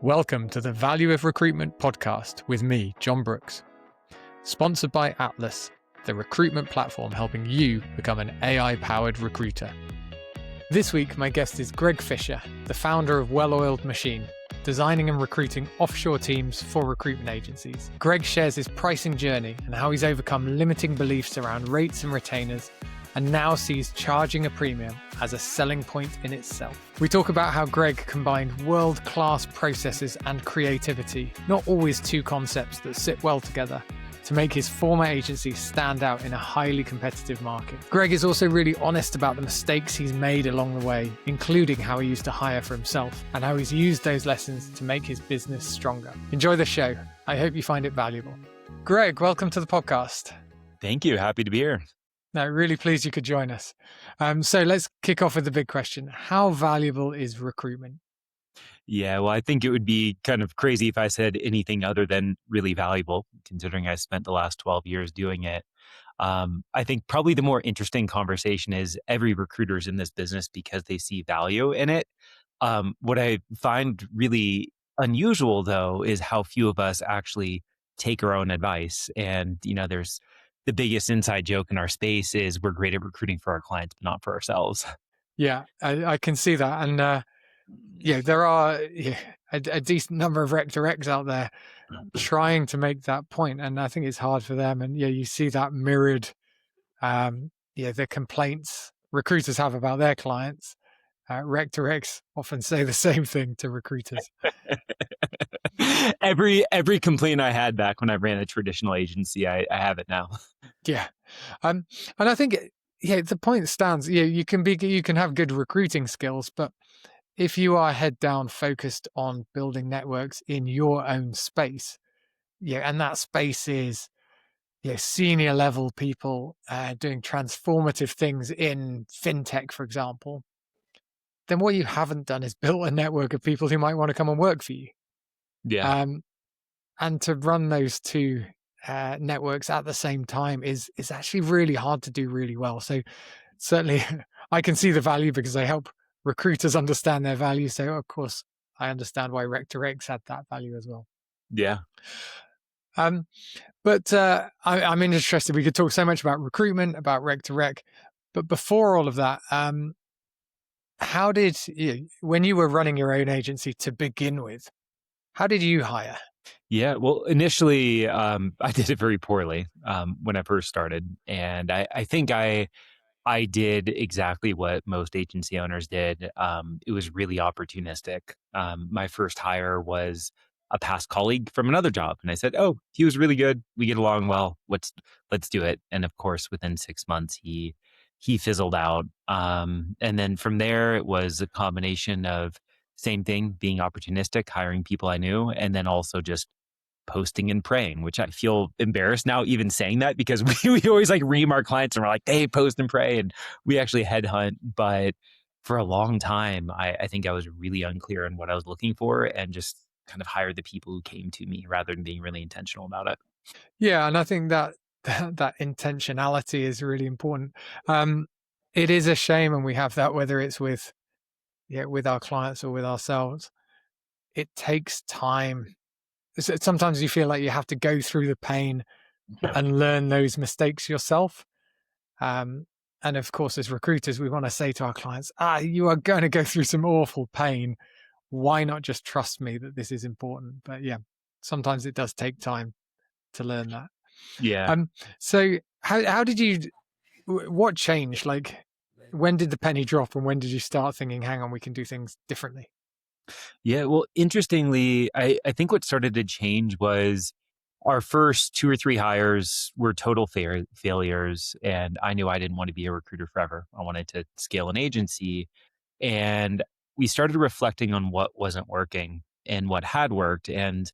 Welcome to the Value of Recruitment podcast with me, Jon Brooks. Sponsored by Atlas, the recruitment platform helping you become an AI-powered recruiter. This week, my guest is Greg Fischer, the founder of Well-Oiled Machine, designing and recruiting offshore teams for recruitment agencies. Greg shares his pricing journey and how he's overcome limiting beliefs around rates and retainers, and now sees charging a premium as a selling point in itself. We talk about how Greg combined world-class processes and creativity, not always two concepts that sit well together, to make his former agency stand out in a highly competitive market. Greg is also really honest about the mistakes he's made along the way, including how he used to hire for himself and how he's used those lessons to make his business stronger. Enjoy the show. I hope you find it valuable. Greg, welcome to the podcast. Thank you. Happy to be here. No, really pleased you could join us. So let's kick off with the big question. How valuable is recruitment? Yeah, well, I think it would be kind of crazy if I said anything other than really valuable, considering I spent the last 12 years doing it. I think probably the more interesting conversation is every recruiter's in this business because they see value in it. What I find really unusual, though, is how few of us actually take our own advice. And, there's the biggest inside joke in our space is we're great at recruiting for our clients, but not for ourselves. Yeah, I can see that. And there are a decent number of rec directs out there trying to make that point. And I think it's hard for them. And you see that mirrored, the complaints recruiters have about their clients. Rec directs often say the same thing to recruiters. Every complaint I had back when I ran a traditional agency, I have it now. Yeah. And I think, the point stands. You can have good recruiting skills, but if you are head down focused on building networks in your own space, and that space is senior level people doing transformative things in fintech, for example, then what you haven't done is built a network of people who might want to come and work for you. Yeah. And to run those two networks at the same time is actually really hard to do really well. So certainly I can see the value because I help recruiters understand their value. So of course I understand why Rec to Recs had that value as well. Yeah. But I'm interested. We could talk so much about recruitment, about Rec to Rec, but before all of that, how did you, when you were running your own agency to begin with, how did you hire? Yeah, well, initially, I did it very poorly when I first started. And I think I did exactly what most agency owners did. It was really opportunistic. My first hire was a past colleague from another job. And I said, oh, he was really good. We get along well. Let's do it. And of course, within 6 months, he fizzled out. And then from there, it was a combination of same thing, being opportunistic, hiring people I knew, and then also just posting and praying, which I feel embarrassed now even saying that because we always ream our clients and we're like, hey, post and pray. And we actually headhunt. But for a long time, I think I was really unclear on what I was looking for and just kind of hired the people who came to me rather than being really intentional about it. Yeah. And I think that intentionality is really important. It is a shame, and we have that whether it's with our clients or with ourselves. It takes time. Sometimes you feel like you have to go through the pain and learn those mistakes yourself. And of course, as recruiters, we want to say to our clients, you are going to go through some awful pain. Why not just trust me that this is important? But sometimes it does take time to learn that. Yeah. So how did you, what changed? When did the penny drop and when did you start thinking, hang on, we can do things differently? Yeah, well, interestingly, I think what started to change was our first 2 or 3 hires were total failures. And I knew I didn't want to be a recruiter forever. I wanted to scale an agency. And we started reflecting on what wasn't working and what had worked. And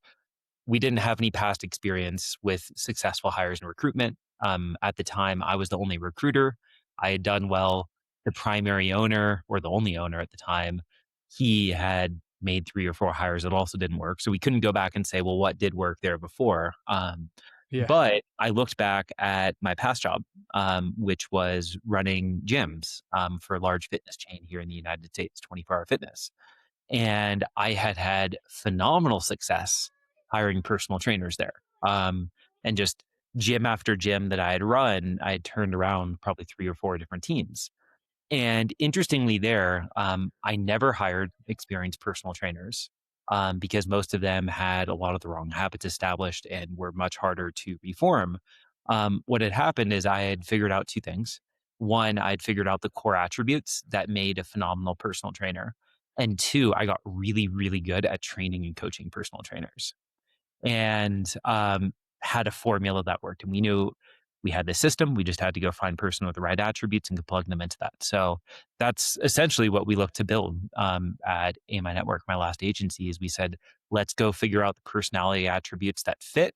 we didn't have any past experience with successful hires in recruitment. At the time, I was the only recruiter. I had done well. The primary owner, or the only owner at the time, he had made 3 or 4 hires that also didn't work. So we couldn't go back and say, well, what did work there before? But I looked back at my past job, which was running gyms for a large fitness chain here in the United States, 24-hour fitness. And I had had phenomenal success hiring personal trainers there. And just gym after gym that I had run, I had turned around probably 3 or 4 different teams. And interestingly, there, I never hired experienced personal trainers because most of them had a lot of the wrong habits established and were much harder to reform. What had happened is I had figured out 2 things. One, I'd figured out the core attributes that made a phenomenal personal trainer. And two, I got really, really good at training and coaching personal trainers and had a formula that worked. And we knew we had this system. We just had to go find a person with the right attributes and could plug them into that. So that's essentially what we looked to build at AMI Network, my last agency, is we said, let's go figure out the personality attributes that fit.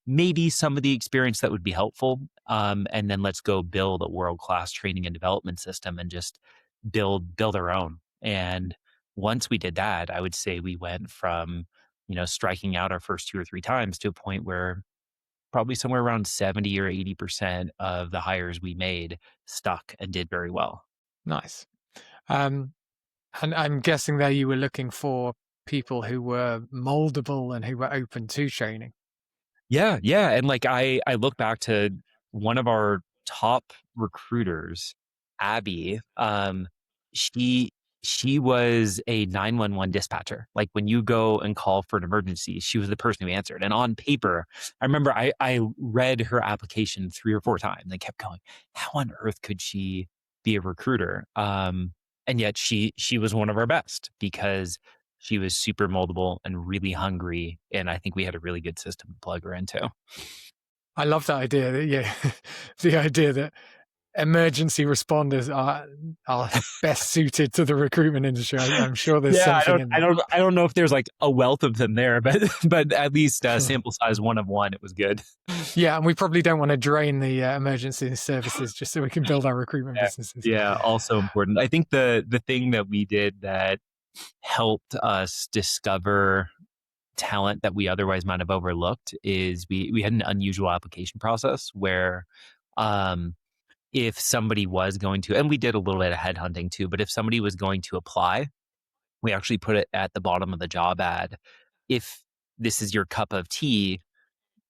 Maybe some of the experience that would be helpful. And then let's go build a world-class training and development system and just build our own. And once we did that, I would say we went from, striking out our first 2 or 3 times to a point where probably somewhere around 70 or 80% of the hires we made stuck and did very well. Nice. And I'm guessing there you were looking for people who were moldable and who were open to training. Yeah, yeah. And like I look back to one of our top recruiters, Abby. She she was a 911 dispatcher. Like when you go and call for an emergency, she was the person who answered. And on paper, I remember I read her application 3 or 4 times and kept going, how on earth could she be a recruiter? And yet she was one of our best because she was super moldable and really hungry. And I think we had a really good system to plug her into. I love that idea. The idea that emergency responders are best suited to the recruitment industry. I'm sure there's something in there. I don't know if there's like a wealth of them there, but at least sample size 1 of 1, it was good. Yeah, and we probably don't want to drain the emergency services just so we can build our recruitment businesses. Yeah, also important. I think the thing that we did that helped us discover talent that we otherwise might have overlooked is we had an unusual application process where if somebody was going to, and we did a little bit of headhunting too, but if somebody was going to apply, we actually put it at the bottom of the job ad. If this is your cup of tea,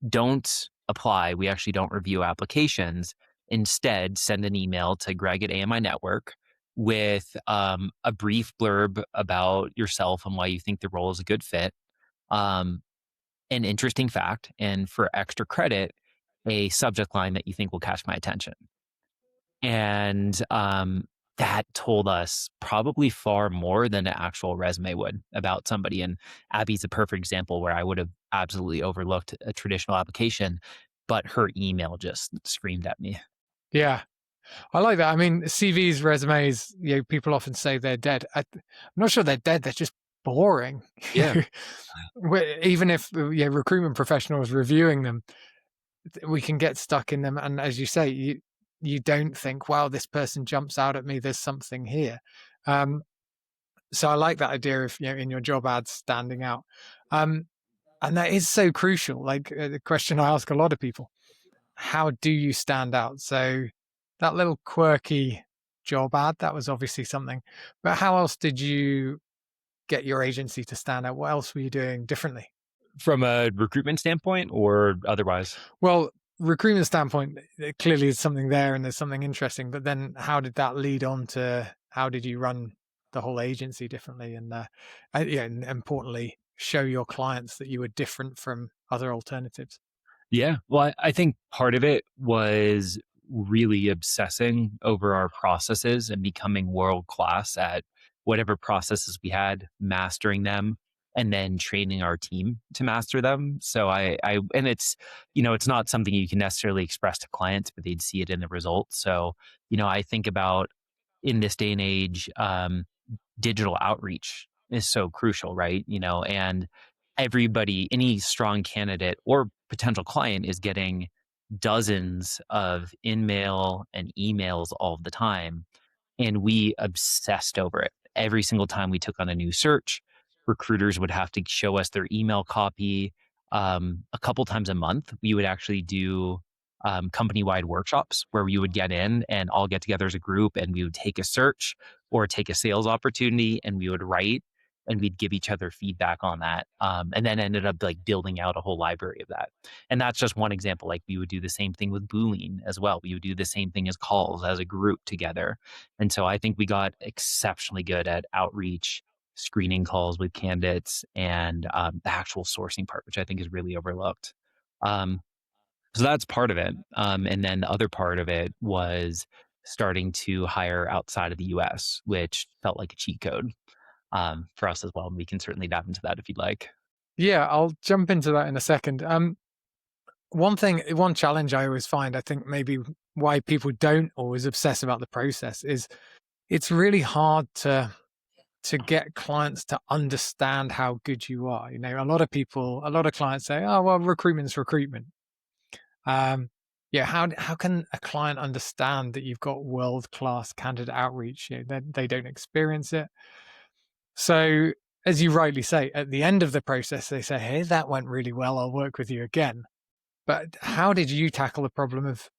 don't apply. We actually don't review applications. Instead, send an email to Greg at AMI Network with a brief blurb about yourself and why you think the role is a good fit, an interesting fact, and for extra credit, a subject line that you think will catch my attention. And that told us probably far more than an actual resume would about somebody. And Abby's a perfect example where I would have absolutely overlooked a traditional application, but her email just screamed at me. Yeah, I like that. I mean, CVs, resumes, people often say they're dead. I'm not sure they're dead. They're just boring. Yeah. Even if recruitment professionals reviewing them, we can get stuck in them. And as you say, you don't think, wow, this person jumps out at me. There's something here. So I like that idea of, in your job ads standing out. And that is so crucial. Like the question I ask a lot of people, how do you stand out? So that little quirky job ad, that was obviously something, but how else did you get your agency to stand out? What else were you doing differently? From a recruitment standpoint or otherwise? Well, recruitment standpoint, clearly there's something there and there's something interesting, but then how did that lead on to how did you run the whole agency differently? And and importantly, show your clients that you were different from other alternatives. Yeah. Well, I think part of it was really obsessing over our processes and becoming world class at whatever processes we had, mastering them, and then training our team to master them. So and it's, it's not something you can necessarily express to clients, but they'd see it in the results. So, I think about in this day and age, digital outreach is so crucial, right? And everybody, any strong candidate or potential client is getting dozens of in-mail and emails all the time. And we obsessed over it. Every single time we took on a new search, recruiters would have to show us their email copy. A couple times a month, we would actually do company-wide workshops where we would get in and all get together as a group, and we would take a search or take a sales opportunity, and we would write and we'd give each other feedback on that. And then ended up like building out a whole library of that. And that's just one example. Like we would do the same thing with Boolean as well. We would do the same thing as calls as a group together. And so I think we got exceptionally good at outreach, screening calls with candidates, and the actual sourcing part, which I think is really overlooked. Um, so that's part of it. And then the other part of it was starting to hire outside of the US, which felt like a cheat code for us as well. And we can certainly dive into that if you'd like. Yeah, I'll jump into that in a second. One challenge I always find, I think maybe why people don't always obsess about the process is it's really hard to get clients to understand how good you are. A lot of clients say, "Oh, well, recruitment's recruitment." Yeah, how can a client understand that you've got world-class candidate outreach? They don't experience it. So, as you rightly say, at the end of the process, they say, "Hey, that went really well. I'll work with you again." But how did you tackle the problem of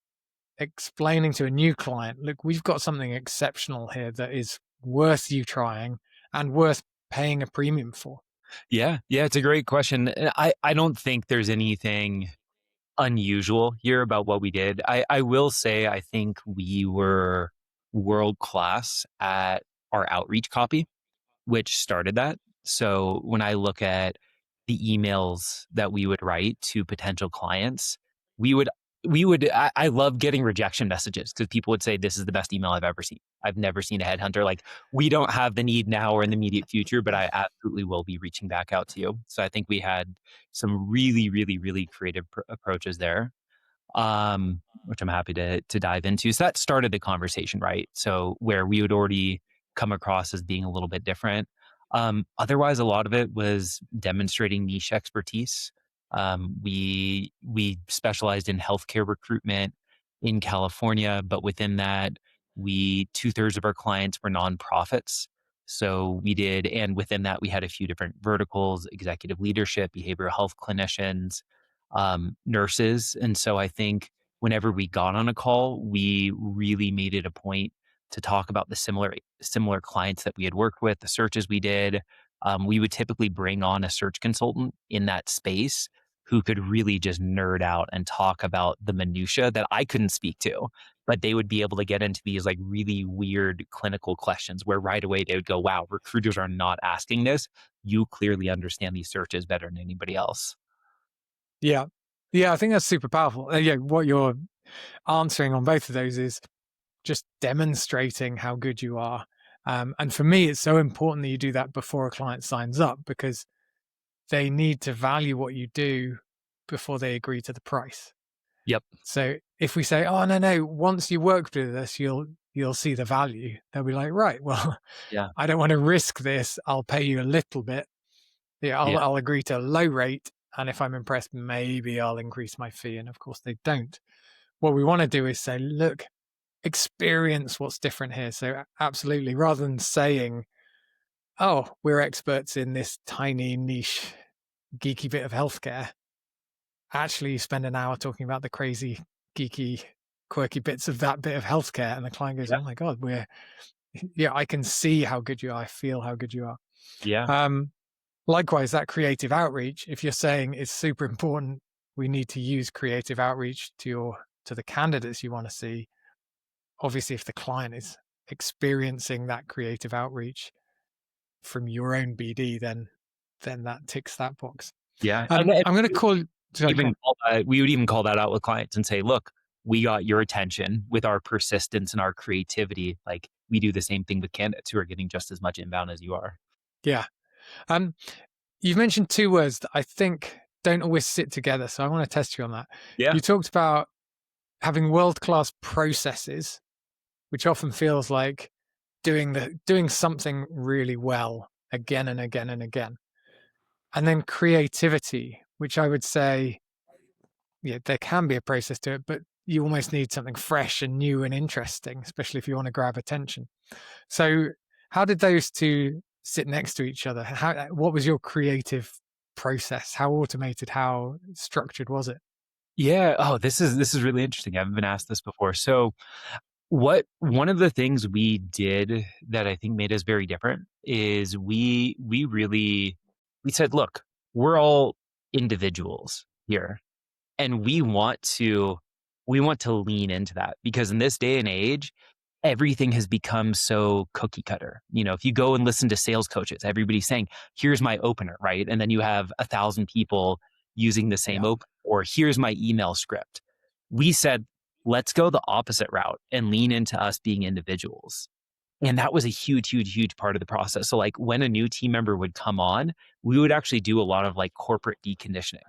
explaining to a new client, look, we've got something exceptional here that is worth you trying and worth paying a premium for? Yeah, it's a great question. I don't think there's anything unusual here about what we did. I will say I think we were world class at our outreach copy, which started that. So when I look at the emails that we would write to potential clients, we would I love getting rejection messages because people would say, "This is the best email I've ever seen. I've never seen a headhunter." Like, we don't have the need now or in the immediate future, but I absolutely will be reaching back out to you. So I think we had some really, really, really creative approaches there, which I'm happy to dive into. So that started the conversation, right? So where we would already come across as being a little bit different. Otherwise, a lot of it was demonstrating niche expertise. We specialized in healthcare recruitment in California, but within that, we 2/3 of our clients were nonprofits. So we did, and within that, we had a few different verticals: executive leadership, behavioral health clinicians, nurses. And so I think whenever we got on a call, we really made it a point to talk about the similar clients that we had worked with, the searches we did. We would typically bring on a search consultant in that space who could really just nerd out and talk about the minutia that I couldn't speak to, but they would be able to get into these like really weird clinical questions where right away they would go, "Wow, recruiters are not asking this. You clearly understand these searches better than anybody else." Yeah. Yeah, I think that's super powerful. Yeah, what you're answering on both of those is just demonstrating how good you are. And for me, it's so important that you do that before a client signs up because they need to value what you do before they agree to the price. Yep. So if we say, "Oh, no, once you worked with us, you'll see the value," they'll be like, "Right, well, Yeah. I don't want to risk this. I'll pay you a little bit. Yeah, Yeah. I'll agree to a low rate, and if I'm impressed, maybe I'll increase my fee." And of course, they don't. What we want to do is say, "Look, experience what's different here." So absolutely, rather than saying, "Oh, we're experts in this tiny niche geeky bit of healthcare," actually you spend an hour talking about the crazy geeky quirky bits of that bit of healthcare, and the client goes, Yeah. "Oh my god, I can see how good you are, I feel how good you are." Yeah. Likewise, that creative outreach, if you're saying it's super important, we need to use creative outreach to the candidates you want to see. Obviously, if the client is experiencing that creative outreach from your own BD, then that ticks that box. Yeah. I'm going to call. Sorry, go on. We would even call that out with clients and say, "Look, we got your attention with our persistence and our creativity. Like, we do the same thing with candidates who are getting just as much inbound as you are." Yeah. Um, you've mentioned two words that I think don't always sit together, so I want to test you on that. Yeah. You talked about having world-class processes, which often feels like doing something really well again and again and again. And then creativity, which I would say, yeah, there can be a process to it, but you almost need something fresh and new and interesting, especially if you want to grab attention. So how did those two sit next to each other? What was your creative process? How automated, how structured was it? Yeah. Oh, this is really interesting. I haven't been asked this before. So one of the things we did that I think made us very different is we said, look, we're all individuals here, and we want to lean into that, because in this day and age, everything has become so cookie cutter. If you go and listen to sales coaches, everybody's saying, here's my opener, right? And then you have 1,000 people using the same Yeah. opener, or here's my email script. We said, let's go the opposite route and lean into us being individuals. And that was a huge, huge, huge part of the process. So like when a new team member would come on, we would actually do a lot of like corporate deconditioning.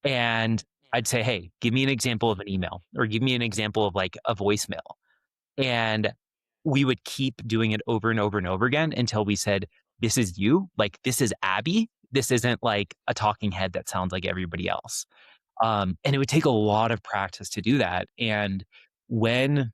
And I'd say, hey, give me an example of an email, or give me an example of like a voicemail. And we would keep doing it over and over and over again until we said, this is you. Like, this is Abby. This isn't like a talking head that sounds like everybody else. And it would take a lot of practice to do that. And when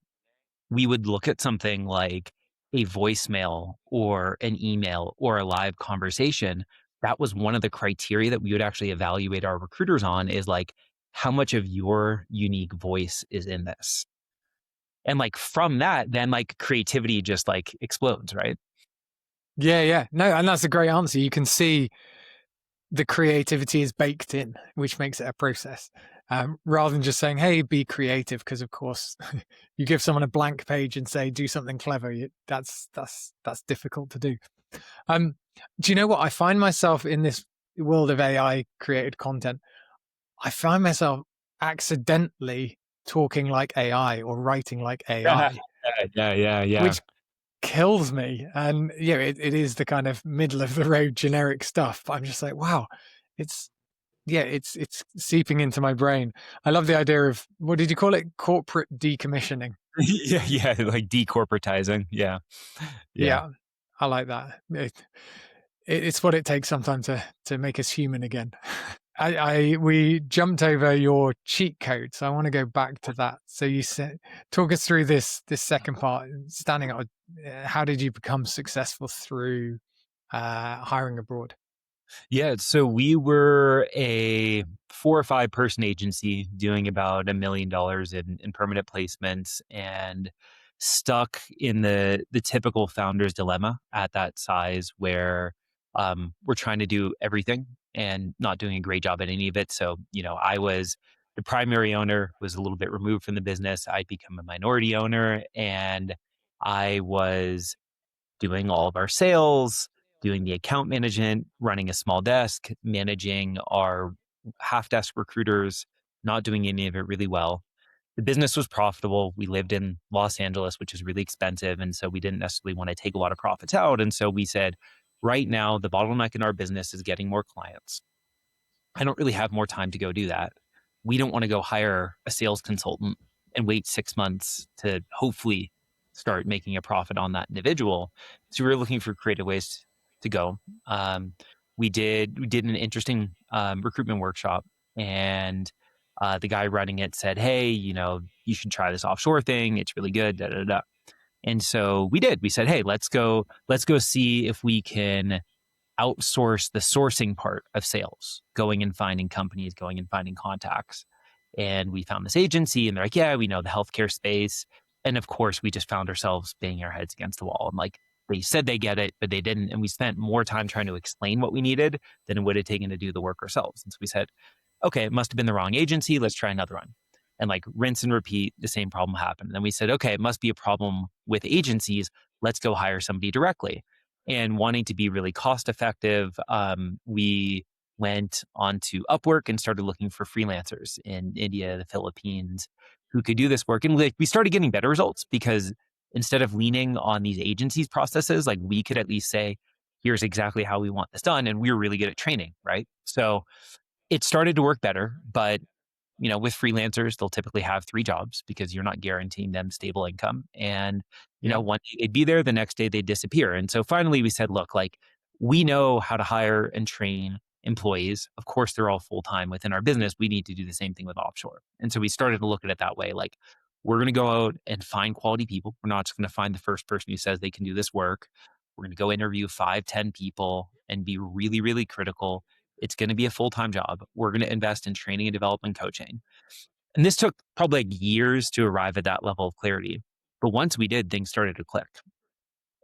we would look at something like a voicemail or an email or a live conversation, that was one of the criteria that we would actually evaluate our recruiters on, is like, how much of your unique voice is in this? And like from that, then like creativity just like explodes, right? Yeah, yeah. No, and that's a great answer. You can see the creativity is baked in, which makes it a process. Rather than just saying, hey, be creative, because of course you give someone a blank page and say, do something clever. That's difficult to do. Do you know what? I find myself in this world of AI created content, I find myself accidentally talking like AI or writing like AI, Yeah. which kills me. And yeah, it is the kind of middle of the road generic stuff. But I'm just like, wow, it's it's seeping into my brain. I love the idea of, what did you call it? Corporate decommissioning. Yeah, like decorporatizing. Yeah. Yeah, I like that. It's what it takes sometimes to make us human again. We jumped over your cheat code, so I want to go back to that. So you said, talk us through this second part, standing out. How did you become successful through hiring abroad? Yeah. So we were a 4 or 5 person agency doing about $1 million in permanent placements, and stuck in the typical founder's dilemma at that size, where we're trying to do everything and not doing a great job at any of it. So, I was the primary owner, was a little bit removed from the business. I'd become a minority owner, and I was doing all of our sales, doing the account management, running a small desk, managing our half desk recruiters, not doing any of it really well. The business was profitable. We lived in Los Angeles, which is really expensive. And so we didn't necessarily want to take a lot of profits out. And so we said, right now, the bottleneck in our business is getting more clients. I don't really have more time to go do that. We don't want to go hire a sales consultant and wait 6 months to hopefully start making a profit on that individual. So we were looking for creative ways to go. Um, we did an interesting recruitment workshop, and the guy running it said, "Hey, you should try this offshore thing. It's really good." Da da da. And so we did. We said, "Hey, let's go see if we can outsource the sourcing part of sales, going and finding companies, going and finding contacts." And we found this agency, and they're like, yeah, we know the healthcare space. And of course, we just found ourselves banging our heads against the wall. And like, they said they get it, but they didn't. And we spent more time trying to explain what we needed than it would have taken to do the work ourselves. And so we said, okay, it must have been the wrong agency. Let's try another one. And like rinse and repeat, the same problem happened. And then we said, okay, it must be a problem with agencies. Let's go hire somebody directly. And wanting to be really cost effective, we went onto Upwork and started looking for freelancers in India, the Philippines, who could do this work. And we started getting better results, because instead of leaning on these agencies' processes, like, we could at least say, here's exactly how we want this done. And we were really good at training, right? So it started to work better. But with freelancers, they'll typically have 3 jobs, because you're not guaranteeing them stable income. And, Yeah, one day they'd be there, the next day they'd disappear. And so finally we said, look, like, we know how to hire and train employees. Of course, they're all full time within our business. We need to do the same thing with offshore. And so we started to look at it that way. Like, we're going to go out and find quality people. We're not just going to find the first person who says they can do this work. We're going to go interview 5, 10 people and be really, really critical. It's going to be a full-time job. We're going to invest in training and development coaching. And this took probably like years to arrive at that level of clarity. But once we did, things started to click.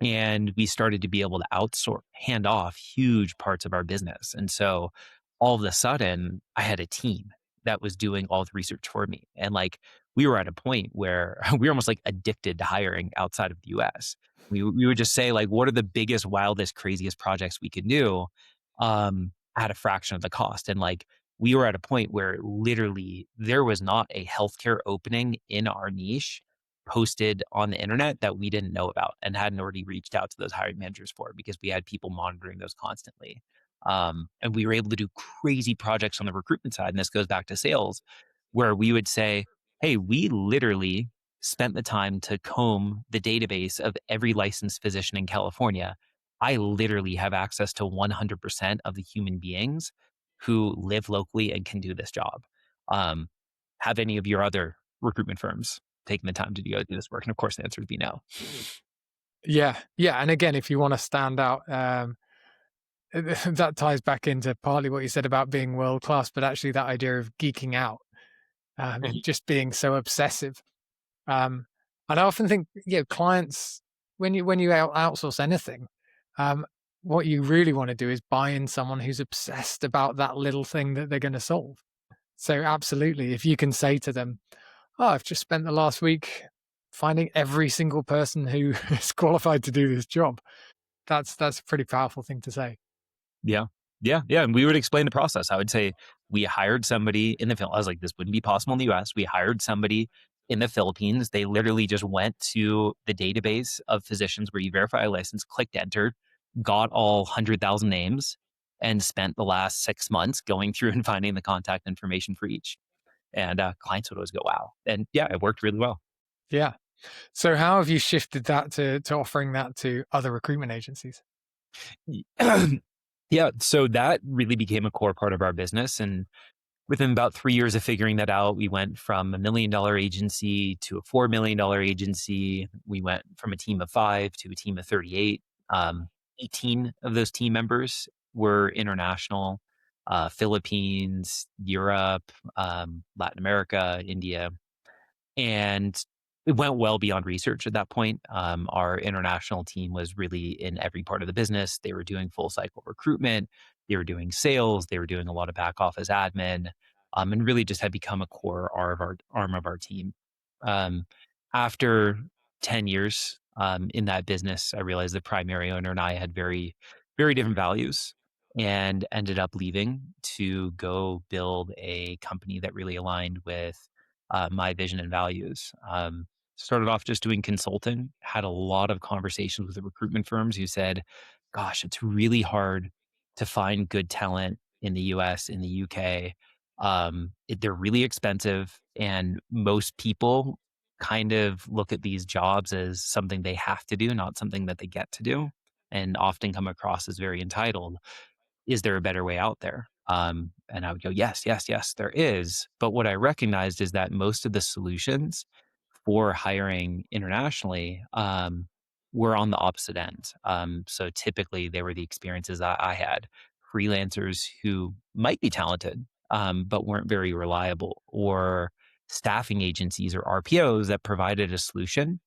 And we started to be able to outsource, hand off huge parts of our business. And so all of a sudden, I had a team that was doing all the research for me. And like we were at a point where we were almost like addicted to hiring outside of the US. We would just say, like, what are the biggest, wildest, craziest projects we could do at a fraction of the cost? And like we were at a point where literally there was not a healthcare opening in our niche posted on the internet that we didn't know about and hadn't already reached out to those hiring managers for, because we had people monitoring those constantly. And we were able to do crazy projects on the recruitment side. And this goes back to sales, where we would say, hey, we literally spent the time to comb the database of every licensed physician in California. I literally have access to 100% of the human beings who live locally and can do this job. Um, have any of your other recruitment firms taking the time to go do this work? And of course, the answer would be no. Yeah. Yeah. And again, if you want to stand out, that ties back into partly what you said about being world class, but actually that idea of geeking out, just being so obsessive. And I often think, clients, when you outsource anything, what you really want to do is buy in someone who's obsessed about that little thing that they're going to solve. So absolutely, if you can say to them, "Oh, I've just spent the last week finding every single person who is qualified to do this job," that's a pretty powerful thing to say. Yeah. Yeah. Yeah. And we would explain the process. I would say we hired somebody in the Philippines. I was like, this wouldn't be possible in the US. We hired somebody in the Philippines. They literally just went to the database of physicians where you verify a license, clicked enter, got all 100,000 names, and spent the last 6 months going through and finding the contact information for each. And clients would always go, wow. And yeah, it worked really well. Yeah. So how have you shifted that to offering that to other recruitment agencies? Yeah. So that really became a core part of our business. And within about 3 years of figuring that out, we went from $1 million agency to a $4 million agency. We went from a team of 5 to a team of 38. 18 of those team members were international, Philippines, Europe, Latin America, India. And it went well beyond research at that point. Our international team was really in every part of the business. They were doing full cycle recruitment. They were doing sales. They were doing a lot of back office admin, and really just had become a core arm of our team. Um, After 10 years in that business, I realized the primary owner and I had very, very different values, and ended up leaving to go build a company that really aligned with my vision and values. Started off just doing consulting, had a lot of conversations with the recruitment firms who said, gosh, it's really hard to find good talent in the US, in the UK. They're really expensive, and most people kind of look at these jobs as something they have to do, not something that they get to do, and often come across as very entitled. Is there a better way out there? And I would go, yes, yes, yes, there is. But what I recognized is that most of the solutions for hiring internationally were on the opposite end. So typically, they were the experiences I had: freelancers who might be talented, but weren't very reliable, or staffing agencies or RPOs that provided a solution,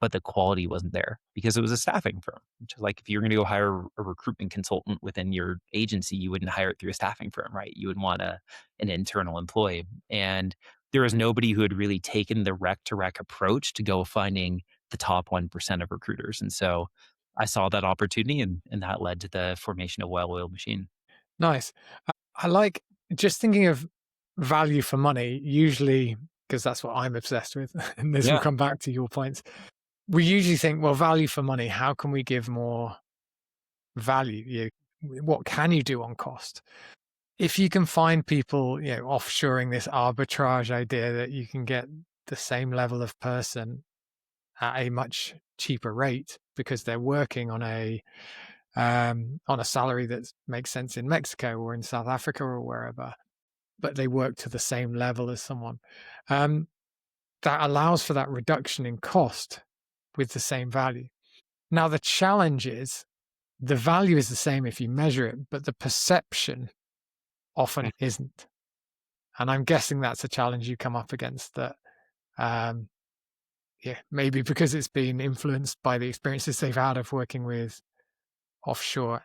but the quality wasn't there because it was a staffing firm. Which is like, if you're going to go hire a recruitment consultant within your agency, you wouldn't hire it through a staffing firm, right? You would want an internal employee. And there was nobody who had really taken the rec to rec approach to go finding the top 1% of recruiters. And so I saw that opportunity, and that led to the formation of Well-Oiled Machine. Nice. I like just thinking of value for money, usually, because that's what I'm obsessed with. And this will Yeah. come back to your points. We usually think, well, value for money, how can we give more value? What can you do on cost? If you can find people, offshoring this arbitrage idea that you can get the same level of person at a much cheaper rate because they're working on a salary that makes sense in Mexico or in South Africa or wherever, but they work to the same level as someone. That allows for that reduction in cost with the same value. Now, the challenge is the value is the same if you measure it, but the perception often isn't. And I'm guessing that's a challenge you come up against, that maybe because it's been influenced by the experiences they've had of working with offshore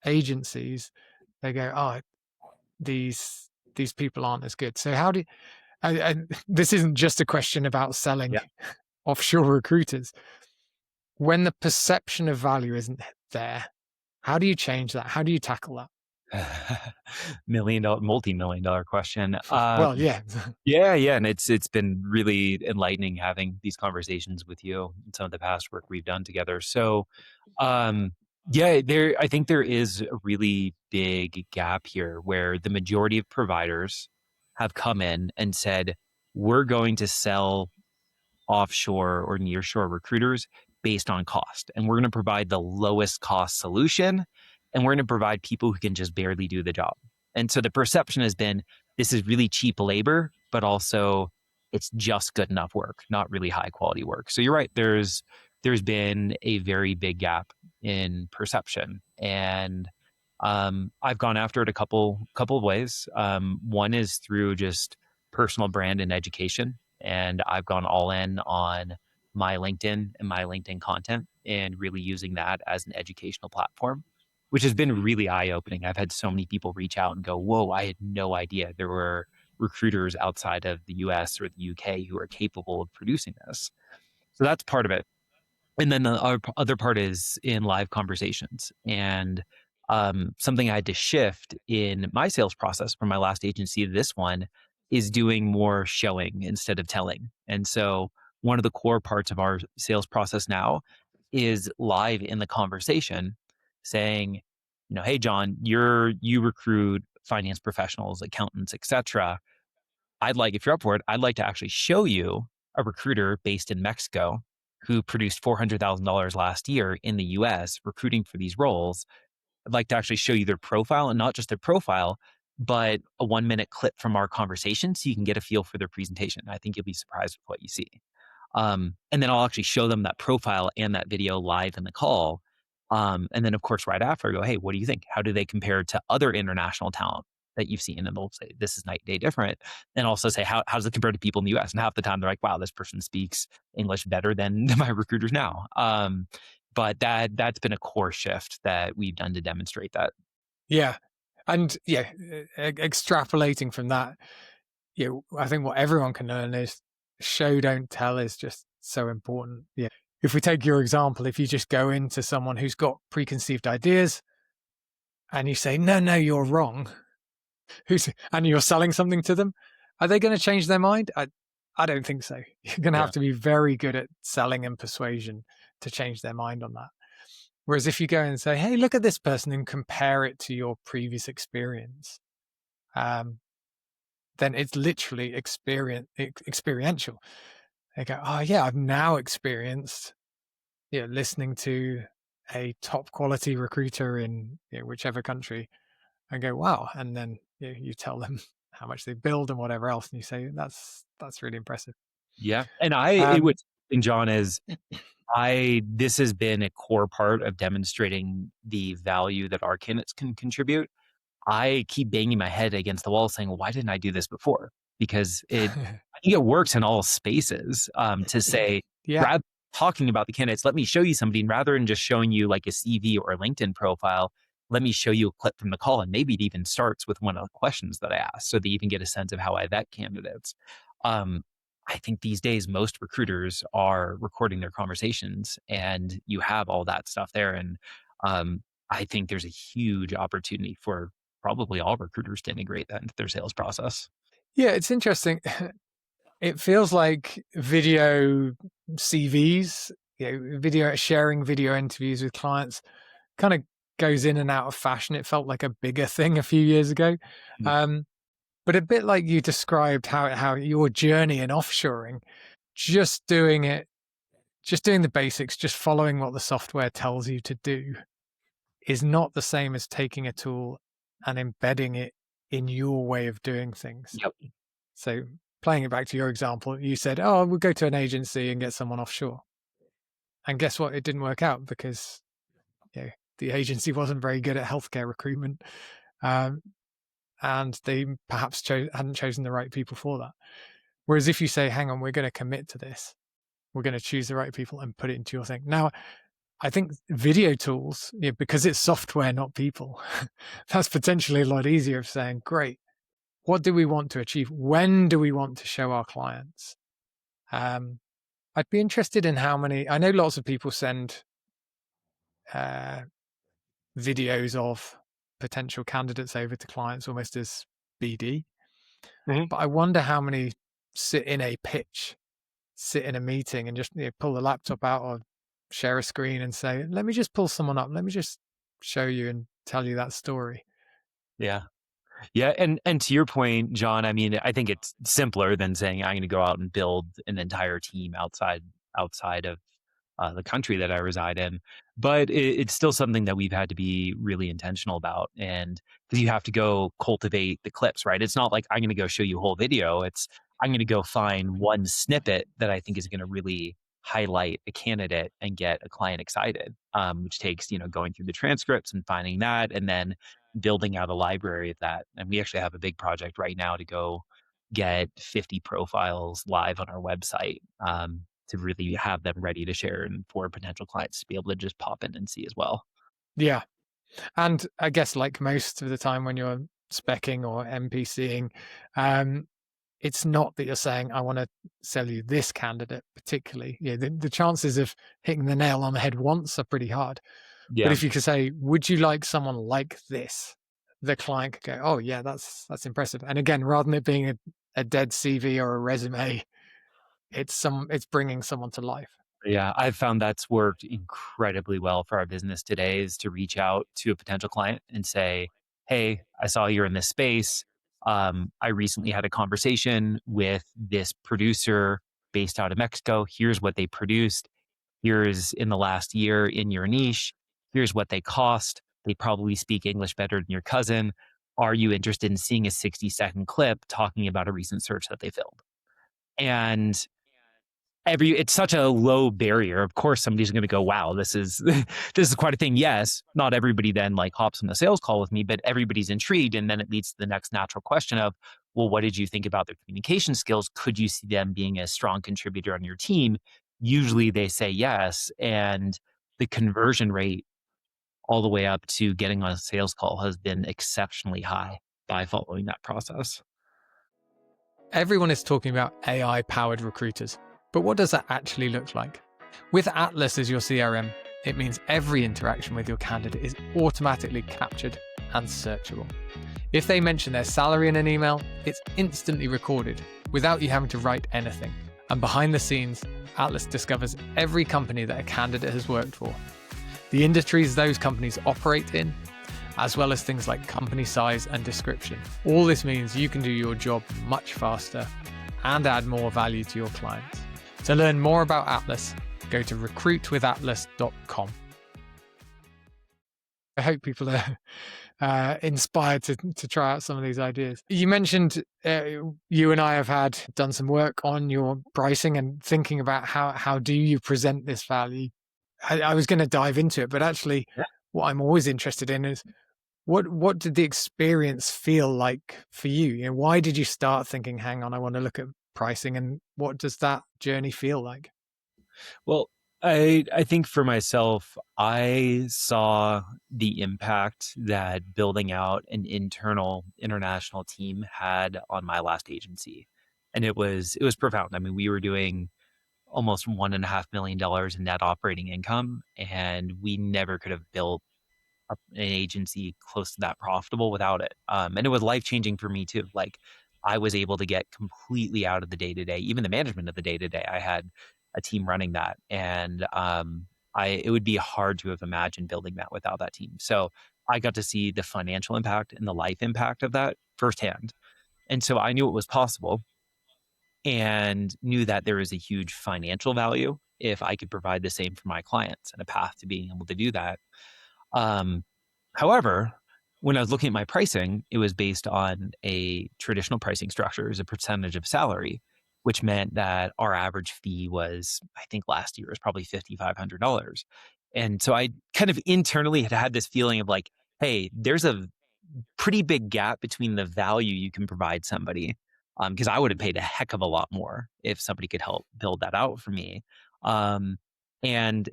agencies, they go, oh, these people aren't as good. So how do you, and this isn't just a question about selling offshore recruiters. When the perception of value isn't there, how do you change that? How do you tackle that? Multi-million-dollar question. Well, yeah. Yeah, and it's been really enlightening having these conversations with you and some of the past work we've done together. So, I think there is a really big gap here where the majority of providers have come in and said, we're going to sell offshore or nearshore recruiters based on cost. And we're going to provide the lowest cost solution. And we're going to provide people who can just barely do the job. And so the perception has been this is really cheap labor, but also it's just good enough work, not really high quality work. So you're right. There's been a very big gap in perception. And I've gone after it a couple of ways. One is through just personal brand and education, and I've gone all in on my LinkedIn and my LinkedIn content, and really using that as an educational platform, which has been really eye opening. I've had so many people reach out and go, "Whoa, I had no idea there were recruiters outside of the U.S. or the U.K. who are capable of producing this." So that's part of it. And then the other part is in live conversations. And something I had to shift in my sales process from my last agency to this one is doing more showing instead of telling. And so one of the core parts of our sales process now is live in the conversation saying, hey, Jon, you recruit finance professionals, accountants, etc. If you're up for it, I'd like to actually show you a recruiter based in Mexico who produced $400,000 last year in the US recruiting for these roles. I'd like to actually show you their profile, and not just their profile, but a 1-minute clip from our conversation so you can get a feel for their presentation. I think you'll be surprised with what you see. And then I'll actually show them that profile and that video live in the call. And then, of course, right after, I go, hey, what do you think? How do they compare to other international talent that you've seen? And they'll say, this is night and day different. And also say, how does it compare to people in the US? And half the time they're like, wow, this person speaks English better than my recruiters now. But that's been a core shift that we've done to demonstrate that. Yeah. And extrapolating from that, I think what everyone can learn is show, don't tell is just so important. Yeah. If we take your example, if you just go into someone who's got preconceived ideas and you say, no, you're wrong, and you're selling something to them, are they going to change their mind? I don't think so. You're going to have to be very good at selling and persuasion to change their mind on that. Whereas if you go and say, hey, look at this person and compare it to your previous experience, then it's literally experiential. They go, oh yeah, I've now experienced listening to a top quality recruiter in whichever country, and go, wow. And then you tell them how much they build and whatever else, and you say, that's really impressive. Yeah. And it would, Jon, this has been a core part of demonstrating the value that our candidates can contribute. I keep banging my head against the wall saying, well, why didn't I do this before? Because I think it works in all spaces to say, rather than talking about the candidates, let me show you somebody, rather than just showing you like a CV or a LinkedIn profile, let me show you a clip from the call. And maybe it even starts with one of the questions that I asked so that you even get a sense of how I vet candidates. I think these days, most recruiters are recording their conversations and you have all that stuff there. And I think there's a huge opportunity for probably all recruiters to integrate that into their sales process. Yeah, it's interesting. It feels like video CVs, sharing video interviews with clients kind of goes in and out of fashion. It felt like a bigger thing a few years ago. But a bit like you described how your journey in offshoring, just doing the basics, just following what the software tells you to do is not the same as taking a tool and embedding it in your way of doing things. Yep. So playing it back to your example, you said, oh, we'll go to an agency and get someone offshore. And guess what? It didn't work out because the agency wasn't very good at healthcare recruitment. and they perhaps hadn't chosen the right people for that. Whereas if you say, hang on, we're going to commit to this, we're going to choose the right people and put it into your thing. Now, I think video tools, because it's software, not people, that's potentially a lot easier of saying, great, what do we want to achieve? When do we want to show our clients? I'd be interested in how many, I know lots of people send videos of potential candidates over to clients almost as BD. Mhm. But I wonder how many sit in a pitch, sit in a meeting and just pull the laptop out or share a screen and say, let me just pull someone up. Let me just show you and tell you that story. Yeah. Yeah, and to your point, John, I mean, I think it's simpler than saying I'm going to go out and build an entire team outside of the country that I reside in. But it's still something that we've had to be really intentional about, and because you have to go cultivate the clips, right? It's not like I'm going to go show you a whole video. It's I'm going to go find one snippet that I think is going to really highlight a candidate and get a client excited, which takes going through the transcripts and finding that, and then building out a library of that. And we actually have a big project right now to go get 50 profiles live on our website, to really have them ready to share and for potential clients to be able to just pop in and see as well. Yeah. And I guess like most of the time when you're speccing or MPCing, it's not that you're saying, I want to sell you this candidate particularly. The chances of hitting the nail on the head once are pretty hard. But Yeah. if you could say, would you like someone like this? The client could go, oh yeah, that's impressive. And again, rather than it being a dead CV or a resume, it's bringing someone to life. Yeah, I've found that's worked incredibly well for our business today is to reach out to a potential client and say, hey, I saw you're in this space. I recently had a conversation with this producer based out of Mexico. Here's what they produced. Here's in the last year in your niche. Here's what they cost. They probably speak English better than your cousin. Are you interested in seeing a 60-second clip talking about a recent search that they filled? And it's such a low barrier. Of course, somebody's going to go, wow, this is this is quite a thing. Yes, not everybody then like hops on the sales call with me, but everybody's intrigued. And then it leads to the next natural question of, well, what did you think about their communication skills? Could you see them being a strong contributor on your team? Usually they say yes. And the conversion rate all the way up to getting on a sales call has been exceptionally high by following that process. Everyone is talking about AI-powered recruiters, but what does that actually look like? With Atlas as your CRM, it means every interaction with your candidate is automatically captured and searchable. If they mention their salary in an email, it's instantly recorded without you having to write anything. And behind the scenes, Atlas discovers every company that a candidate has worked for, the industries those companies operate in, as well as things like company size and description. All this means you can do your job much faster and add more value to your clients. To learn more about Atlas, go to recruitwithatlas.com. I hope people are inspired to try out some of these ideas. You mentioned you and I have done some work on your pricing and thinking about how do you present this value. I was going to dive into it, but actually what I'm always interested in is what did the experience feel like for you? Why did you start thinking, hang on, I want to look at pricing, and what does that journey feel like? Well, I think for myself, I saw the impact that building out an international team had on my last agency. And it was profound. I mean, we were doing almost $1.5 million in net operating income, and we never could have built an agency close to that profitable without it. And it was life changing for me too. Like I was able to get completely out of the day to day, even the management of the day to day. I had a team running that, and it would be hard to have imagined building that without that team. So I got to see the financial impact and the life impact of that firsthand, and so I knew it was possible, and knew that there was a huge financial value if I could provide the same for my clients and a path to being able to do that. Um, However, when I was looking at my pricing, it was based on a traditional pricing structure as a percentage of salary, which meant that our average fee was, I think last year was probably $5,500. And so I kind of internally had this feeling of like, hey, there's a pretty big gap between the value you can provide somebody. Because I would have paid a heck of a lot more if somebody could help build that out for me. Um, and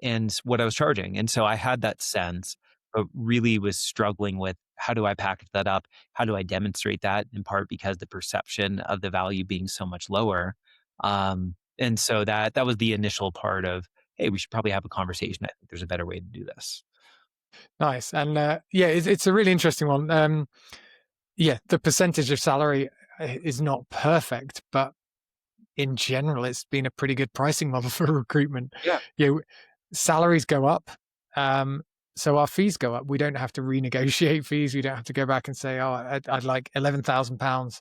what I was charging. And so I had that sense, but really was struggling with how do I package that up? How do I demonstrate that? In part because the perception of the value being so much lower. And so that was the initial part of, hey, we should probably have a conversation. I think there's a better way to do this. Nice. And yeah, it's a really interesting one. Yeah, the percentage of salary is not perfect, but in general, it's been a pretty good pricing model for recruitment. Yeah. You know, salaries go up, so our fees go up. We don't have to renegotiate fees. We don't have to go back and say, "Oh, I'd like £11,000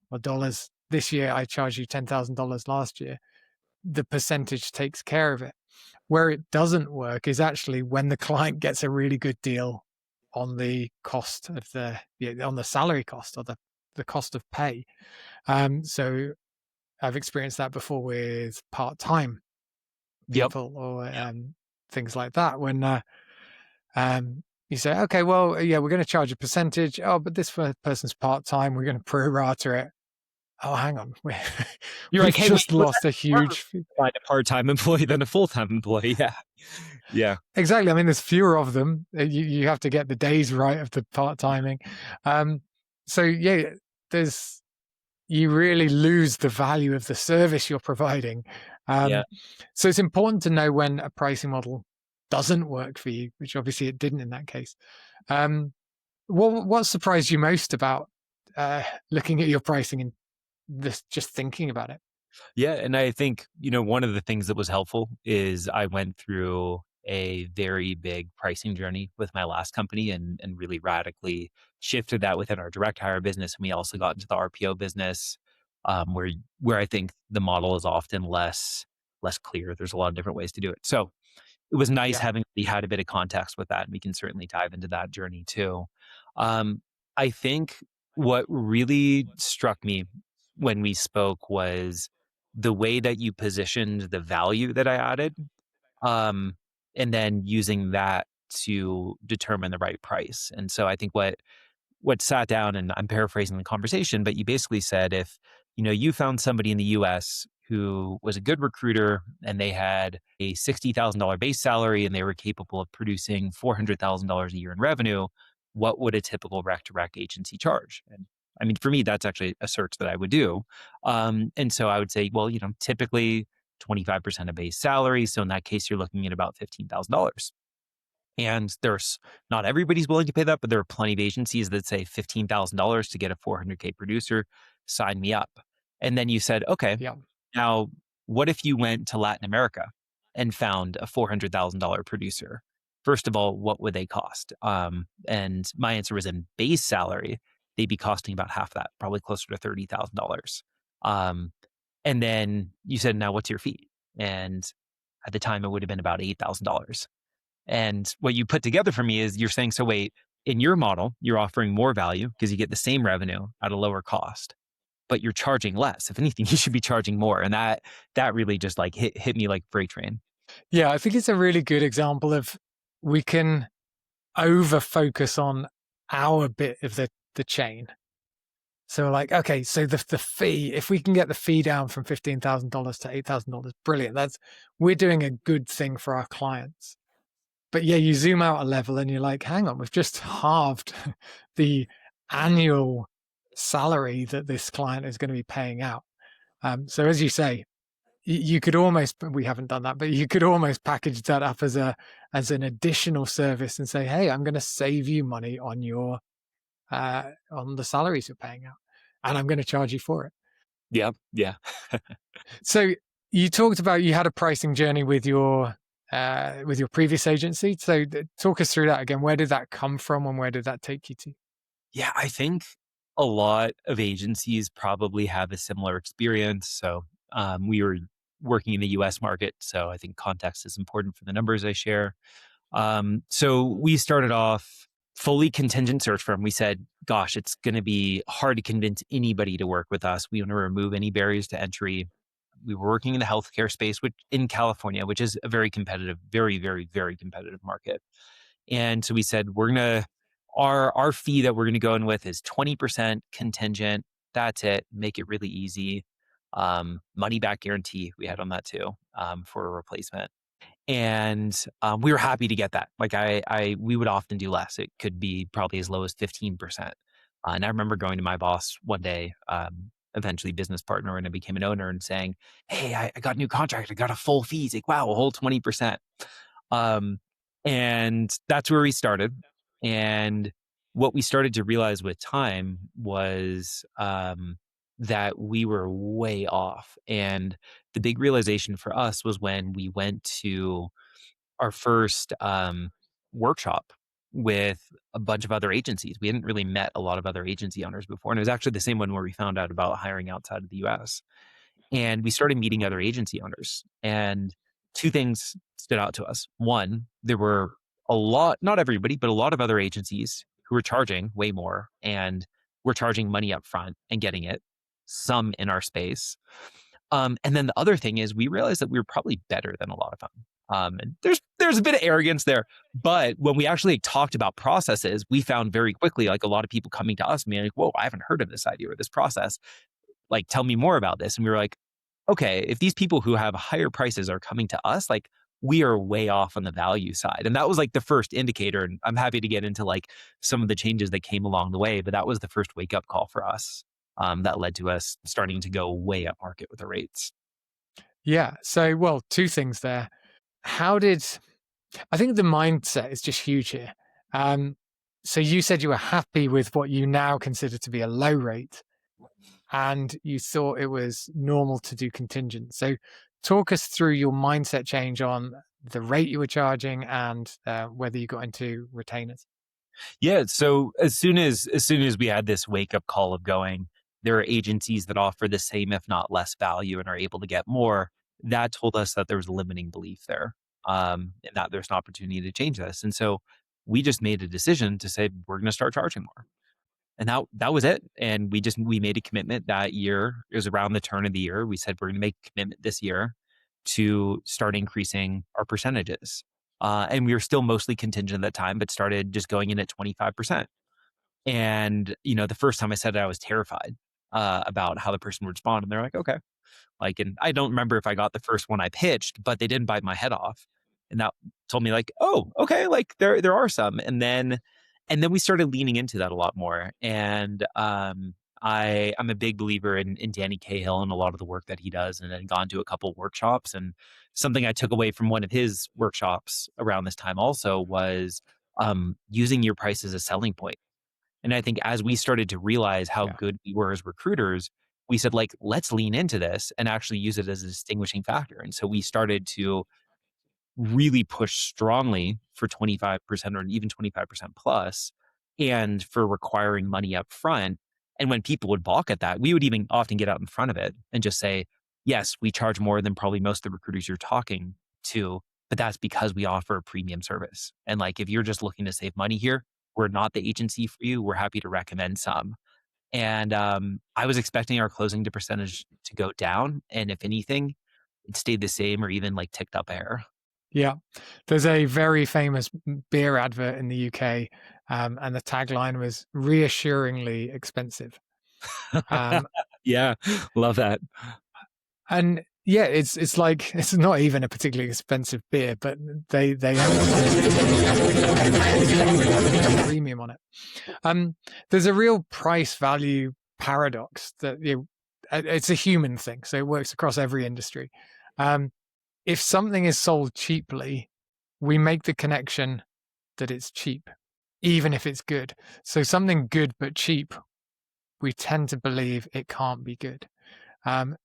or dollars this year. I charge you $10,000 last year." The percentage takes care of it. Where it doesn't work is actually when the client gets a really good deal on the cost of on the salary cost or the cost of pay. So I've experienced that before with part-time Yep. people or things like that. When you say, okay, well, yeah, we're going to charge a percentage. Oh, but this person's part-time. We're going to prorata it. Oh, hang on. You're We've like, hey, just wait, lost a huge fee. find a part-time employee than a full-time employee. Yeah. Yeah. Exactly. I mean, there's fewer of them. You have to get the days right of the part-timing. So yeah, you really lose the value of the service you're providing. Yeah. So it's important to know when a pricing model doesn't work for you, which obviously it didn't in that case. What surprised you most about looking at your pricing and just thinking about it? Yeah. And I think, one of the things that was helpful is I went through a very big pricing journey with my last company and really radically shifted that within our direct hire business. And we also got into the RPO business, where I think the model is often less clear. There's a lot of different ways to do it. So it was nice Yeah. having we had a bit of context with that, and we can certainly dive into that journey too. Um, I think what really struck me when we spoke was the way that you positioned the value that I added, um, and then using that to determine the right price. And so I think what sat down, and I'm paraphrasing the conversation, but you basically said if you found somebody in the US who was a good recruiter and they had a $60,000 base salary and they were capable of producing $400,000 a year in revenue, what would a typical rec to rec agency charge? And I mean, for me, that's actually a search that I would do. And so I would say, well, typically 25% of base salary. So in that case, you're looking at about $15,000. And there's not everybody's willing to pay that, but there are plenty of agencies that say $15,000 to get a 400K producer. Sign me up. And then you said, okay, Yeah. now what if you went to Latin America and found a $400,000 producer? First of all, what would they cost? And my answer was in base salary, they'd be costing about half that, probably closer to $30,000. And then you said, now what's your fee? And at the time, it would have been about $8,000. And what you put together for me is you're saying, so wait, in your model, you're offering more value because you get the same revenue at a lower cost, but you're charging less. If anything, you should be charging more. And that really just like hit me like freight train. Yeah, I think it's a really good example of we can over focus on our bit of the chain. So like, okay, so the fee, if we can get the fee down from $15,000 to $8,000, brilliant. We're doing a good thing for our clients. But yeah, you zoom out a level and you're like, hang on, we've just halved the annual salary that this client is going to be paying out. So as you say, you could almost, we haven't done that, but you could almost package that up as an additional service and say, hey, I'm going to save you money on on the salaries you're paying out, and I'm going to charge you for it. Yeah. Yeah. So you talked about you had a pricing journey with your previous agency. So talk us through that again. Where did that come from and where did that take you to? Yeah. I think a lot of agencies probably have a similar experience. So we were working in the US market. So I think context is important for the numbers I share. So we started off fully contingent search firm. We said, gosh, it's going to be hard to convince anybody to work with us. We want to remove any barriers to entry. We were working in the healthcare space, which in California, which is a very competitive, very, very, very competitive market. And so we said, we're going to our fee that we're going to go in with is 20% contingent. That's it. Make it really easy. Money back guarantee we had on that too, for a replacement. And we were happy to get that. Like we would often do less. It could be probably as low as 15%. And I remember going to my boss one day, eventually business partner, and I became an owner, and saying, "Hey, I got a new contract. I got a full fee." He's like, "Wow, a whole 20%." Um, and that's where we started. And what we started to realize with time was that we were way off. And the big realization for us was when we went to our first workshop with a bunch of other agencies. We hadn't really met a lot of other agency owners before. And it was actually the same one where we found out about hiring outside of the US. And we started meeting other agency owners. And two things stood out to us. One, there were a lot, not everybody, but a lot of other agencies who were charging way more and were charging money up front and getting it, some in our space. And then the other thing is we realized that we were probably better than a lot of them. And there's a bit of arrogance there, but when we actually talked about processes, we found very quickly, like, a lot of people coming to us and being like, "Whoa, I haven't heard of this idea or this process. Like, tell me more about this." And we were like, okay, if these people who have higher prices are coming to us, like, we are way off on the value side. And that was like the first indicator. And I'm happy to get into like some of the changes that came along the way, but that was the first wake up call for us, that led to us starting to go way up market with the rates. Yeah. So, well, two things there. I think the mindset is just huge here. So you said you were happy with what you now consider to be a low rate, and you thought it was normal to do contingent. So talk us through your mindset change on the rate you were charging and whether you got into retainers. Yeah. So as soon as we had this wake up call of going, there are agencies that offer the same, if not less value, and are able to get more. That told us that there was a limiting belief there, and that there's an opportunity to change this. And so we just made a decision to say we're going to start charging more. And that was it. And we made a commitment that year. It was around the turn of the year. We said we're going to make a commitment this year to start increasing our percentages. And we were still mostly contingent at that time, but started just going in at 25%. And, the first time I said it, I was terrified about how the person would respond. And they're like, okay. Like, and I don't remember if I got the first one I pitched, but they didn't bite my head off. And that told me, like, oh, okay, like there are some. And then we started leaning into that a lot more. And I'm a big believer in Danny Cahill and a lot of the work that he does, and had gone to a couple workshops. And something I took away from one of his workshops around this time also was using your price as a selling point. And I think as we started to realize how good we were as recruiters, we said, like, let's lean into this and actually use it as a distinguishing factor. And so we started to really push strongly for 25% or even 25% plus, and for requiring money up front. And when people would balk at that, we would even often get out in front of it and just say, yes, we charge more than probably most of the recruiters you're talking to, but that's because we offer a premium service. And like, if you're just looking to save money here, we're not the agency for you. We're happy to recommend some. And I was expecting our closing to percentage to go down. And if anything, it stayed the same or even like ticked up a hair. Yeah. There's a very famous beer advert in the UK, and the tagline was reassuringly expensive. Yeah, love that. And yeah, it's like, it's not even a particularly expensive beer, but they have a premium on it. There's a real price value paradox that it's a human thing, so it works across every industry. If something is sold cheaply, we make the connection that it's cheap, even if it's good. So something good but cheap, we tend to believe it can't be good.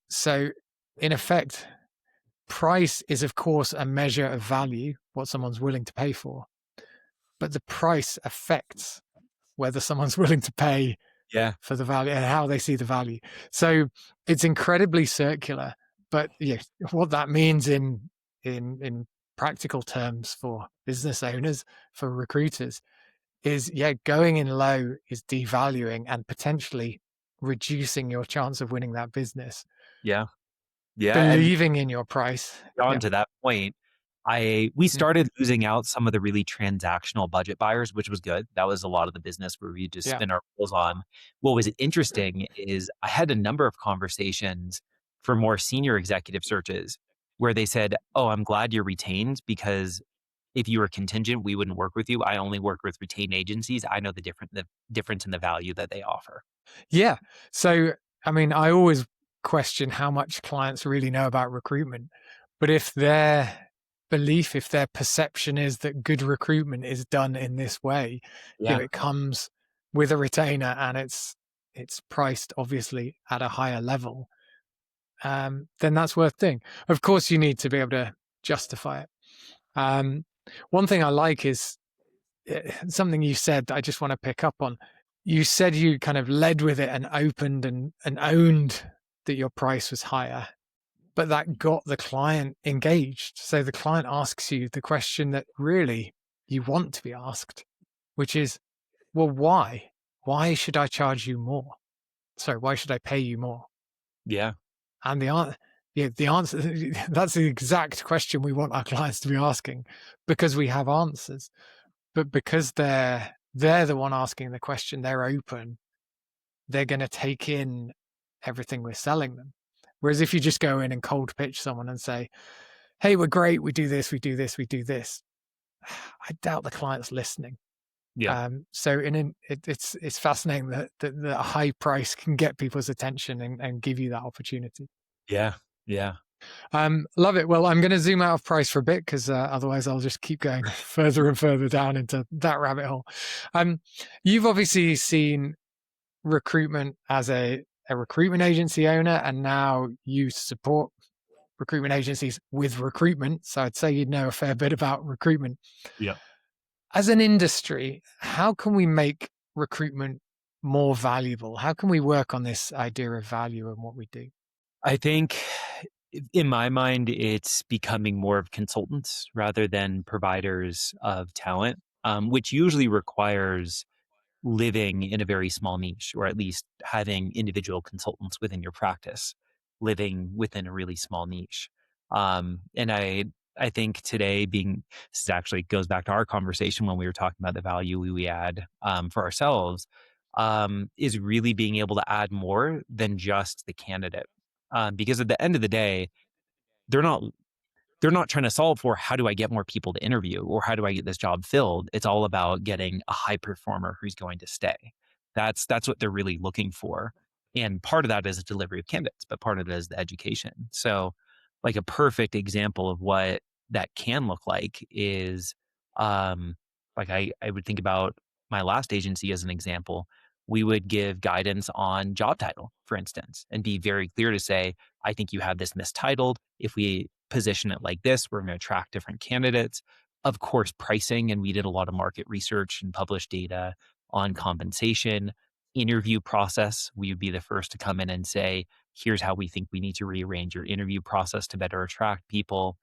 So in effect, price is, of course, a measure of value, what someone's willing to pay for. But the price affects whether someone's willing to pay for the value and how they see the value. So it's incredibly circular. But yeah, what that means in practical terms for business owners, for recruiters, is going in low is devaluing and potentially reducing your chance of winning that business. Yeah. Believing in your price. On to that point, We Mm. started losing out some of the really transactional budget buyers, which was good. That was a lot of the business where we just Yeah. spin our wheels on. What was interesting is I had a number of conversations for more senior executive searches where they said, "Oh, I'm glad you're retained because if you were contingent, we wouldn't work with you. I only work with retained agencies. I know the difference in the value that they offer." Yeah. So, I mean, I always question how much clients really know about recruitment. But if their belief, if their perception is that good recruitment is done in this way, Yeah. it comes with a retainer and it's priced obviously at a higher level, then that's worth doing. Of course, you need to be able to justify it. Um, one thing I like is something you said that I just want to pick up on. You said you kind of led with it and opened and owned that your price was higher, but that got the client engaged. So the client asks you the question that really you want to be asked, which is, well, why? Why should I charge you more? Sorry, why should I pay you more? Yeah. And the answer, that's the exact question we want our clients to be asking because we have answers. But because they're the one asking the question, they're open, they're going to take in everything we're selling them. Whereas if you just go in and cold pitch someone and say, hey, we're great, we do this, we do this, we do this, I doubt the client's listening. Yeah. So it's fascinating that a high price can get people's attention and give you that opportunity. Yeah. Yeah. Love it. Well, I'm going to zoom out of price for a bit because otherwise I'll just keep going further and further down into that rabbit hole. You've obviously seen recruitment as a recruitment agency owner, and now you support recruitment agencies with recruitment. So I'd say you'd know a fair bit about recruitment. Yeah. As an industry, how can we make recruitment more valuable? How can we work on this idea of value in what we do? I think in my mind, it's becoming more of consultants rather than providers of talent, which usually requires living in a very small niche, or at least having individual consultants within your practice living within a really small niche. And I think today this actually goes back to our conversation when we were talking about the value we add for ourselves, is really being able to add more than just the candidate. Because at the end of the day, they're not they're not trying to solve for how do I get more people to interview or how do I get this job filled. It's all about getting a high performer who's going to stay. That's what they're really looking for. And part of that is the delivery of candidates, but part of it is the education. So like a perfect example of what that can look like is like I would think about my last agency as an example. We would give guidance on job title, for instance, and be very clear to say, I think you have this mistitled. If we position it like this, we're going to attract different candidates. Of course, pricing, and we did a lot of market research and published data on compensation, interview process. We would be the first to come in and say, here's how we think we need to rearrange your interview process to better attract people.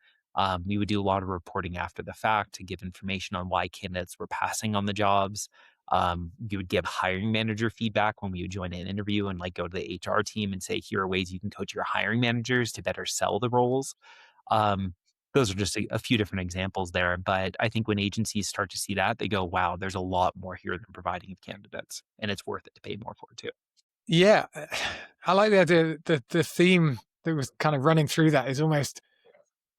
We would do a lot of reporting after the fact to give information on why candidates were passing on the jobs. You would give hiring manager feedback when we would join an interview and like go to the HR team and say, here are ways you can coach your hiring managers to better sell the roles. Um, those are just a few different examples there. But I think when agencies start to see that, they go, wow, there's a lot more here than providing of candidates. And it's worth it to pay more for too. Yeah, I like the idea that the theme that was kind of running through that is almost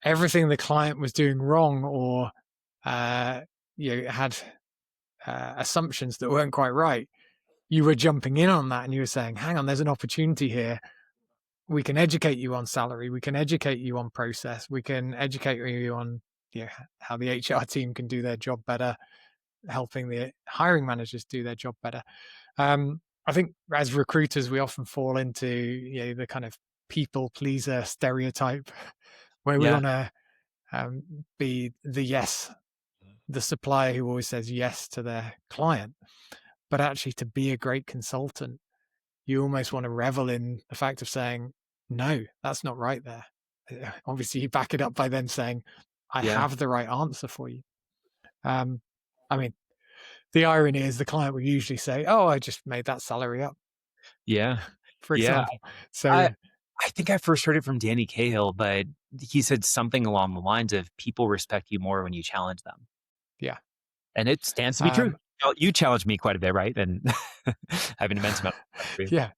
everything the client was doing wrong or had assumptions that weren't quite right. You were jumping in on that and you were saying, hang on, there's an opportunity here. We can educate you on salary. We can educate you on process. We can educate you on how the HR team can do their job better, helping the hiring managers do their job better. I think as recruiters, we often fall into the kind of people pleaser stereotype where we Yeah. want to be the supplier who always says yes to their client. But actually, to be a great consultant, you almost want to revel in the fact of saying, no, that's not right there. Obviously, you back it up by then saying, I have the right answer for you. I mean, the irony is the client will usually say, oh, I just made that salary up. Yeah. For Yeah. example. So I think I first heard it from Danny Cahill, but he said something along the lines of people respect you more when you challenge them. Yeah. And it stands to be true. Um, You challenge me quite a bit, right? And I have an immense amount of respect for you. yeah.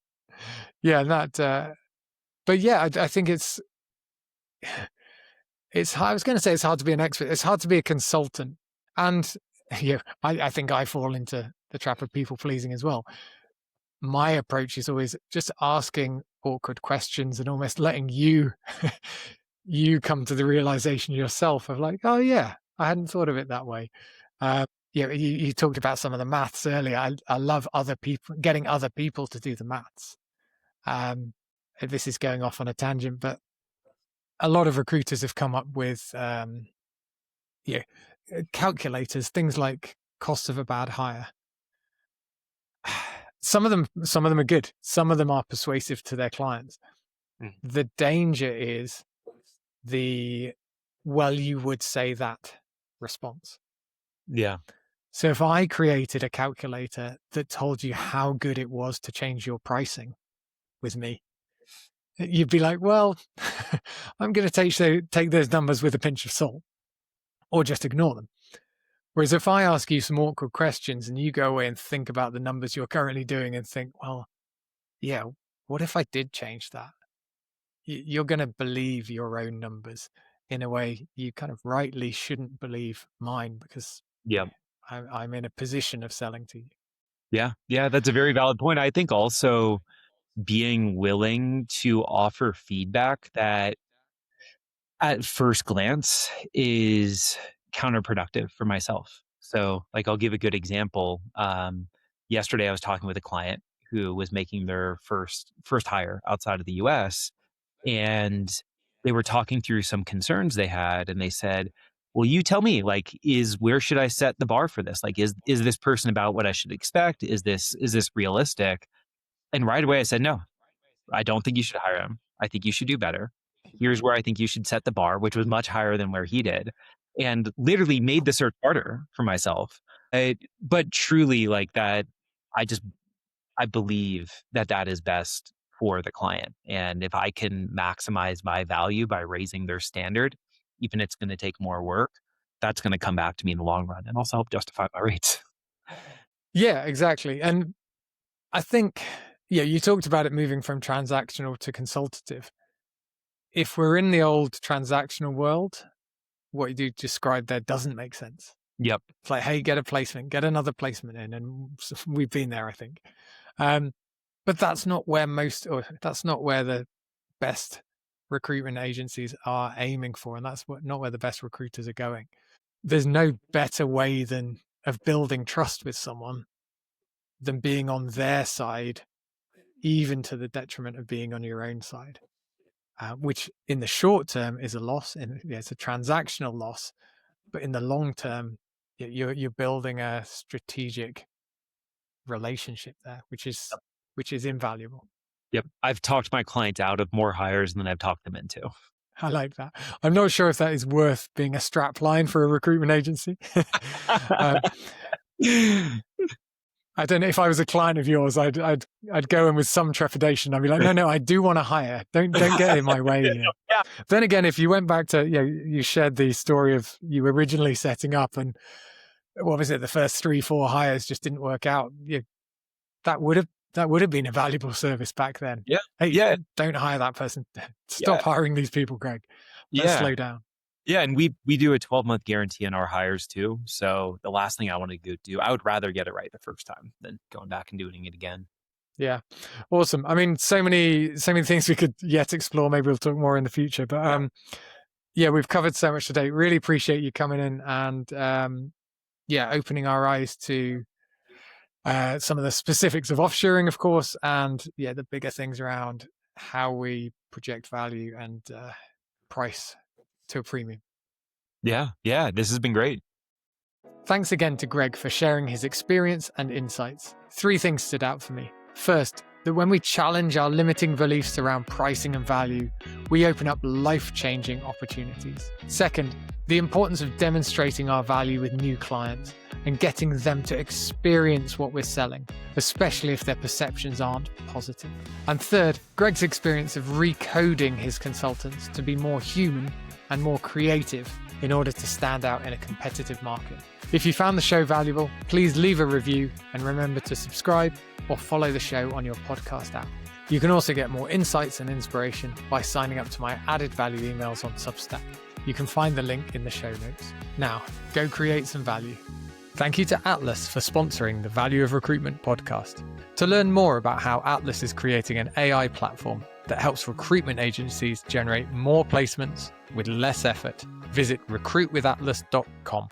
Yeah. But yeah, I think it's hard. I was going to say it's hard to be an expert. It's hard to be a consultant. And yeah, I think I fall into the trap of people pleasing as well. My approach is always just asking awkward questions and almost letting you come to the realization yourself of like, oh yeah, I hadn't thought of it that way. You talked about some of the maths earlier. I love getting other people to do the maths. This is going off on a tangent, but a lot of recruiters have come up with calculators, things like cost of a bad hire. Some of them are good. Some of them are persuasive to their clients. The danger is you would say that response. Yeah. So if I created a calculator that told you how good it was to change your pricing with me, you'd be like, well, I'm going to take those numbers with a pinch of salt, or just ignore them. Whereas if I ask you some awkward questions and you go away and think about the numbers you're currently doing and think, well, yeah, what if I did change that? You're going to believe your own numbers in a way you kind of rightly shouldn't believe mine, because I'm in a position of selling to you. Yeah, that's a very valid point. I think also being willing to offer feedback that at first glance is counterproductive for myself. So like, I'll give a good example. Yesterday I was talking with a client who was making their first hire outside of the US, and they were talking through some concerns they had, and they said, well, you tell me, like, where should I set the bar for this? Like, is this person about what I should expect? Is this realistic? And right away I said, no, I don't think you should hire him. I think you should do better. Here's where I think you should set the bar, which was much higher than where he did, and literally made the search harder for myself. But truly, like that, I believe that is best for the client. And if I can maximize my value by raising their standard, even if it's going to take more work, that's going to come back to me in the long run and also help justify my rates. Yeah, exactly. And I think, you talked about it moving from transactional to consultative. If we're in the old transactional world, what you described there doesn't make sense. Yep. It's like, hey, get a placement, get another placement in. And we've been there, I think. But that's not where the best recruitment agencies are aiming for. And that's not where the best recruiters are going. There's no better way of building trust with someone than being on their side, even to the detriment of being on your own side, which in the short term is a loss. It's a transactional loss, but in the long term, you're building a strategic relationship there, which is invaluable. Yep. I've talked my clients out of more hires than I've talked them into. I like that. I'm not sure if that is worth being a strap line for a recruitment agency. I don't know, if I was a client of yours, I'd go in with some trepidation. I'd be like, no, I do want to hire. Don't get in my way. Yeah. Then again, if you went back to, you shared the story of you originally setting up, and what was it? The first 3-4 hires just didn't work out. That would have been a valuable service back then. Yeah. Hey, don't hire that person. Stop hiring these people, Greg. Let's slow down. Yeah, and we do a 12-month guarantee on our hires too. So the last thing I want to do, I would rather get it right the first time than going back and doing it again. Yeah, awesome. I mean, so many things we could yet explore. Maybe we'll talk more in the future. But we've covered so much today. Really appreciate you coming in and opening our eyes to some of the specifics of offshoring, of course, and the bigger things around how we project value and price to a premium. Yeah, this has been great. Thanks again to Greg for sharing his experience and insights. 3 things stood out for me. First, that when we challenge our limiting beliefs around pricing and value, we open up life-changing opportunities. Second, the importance of demonstrating our value with new clients. and getting them to experience what we're selling, especially if their perceptions aren't positive. And third, Greg's experience of recoding his consultants to be more human and more creative in order to stand out in a competitive market. If you found the show valuable, please leave a review and remember to subscribe or follow the show on your podcast app. You can also get more insights and inspiration by signing up to my added value emails on Substack. You can find the link in the show notes. Now, go create some value. Thank you to Atlas for sponsoring the Value of Recruitment podcast. To learn more about how Atlas is creating an AI platform that helps recruitment agencies generate more placements with less effort, visit recruitwithatlas.com.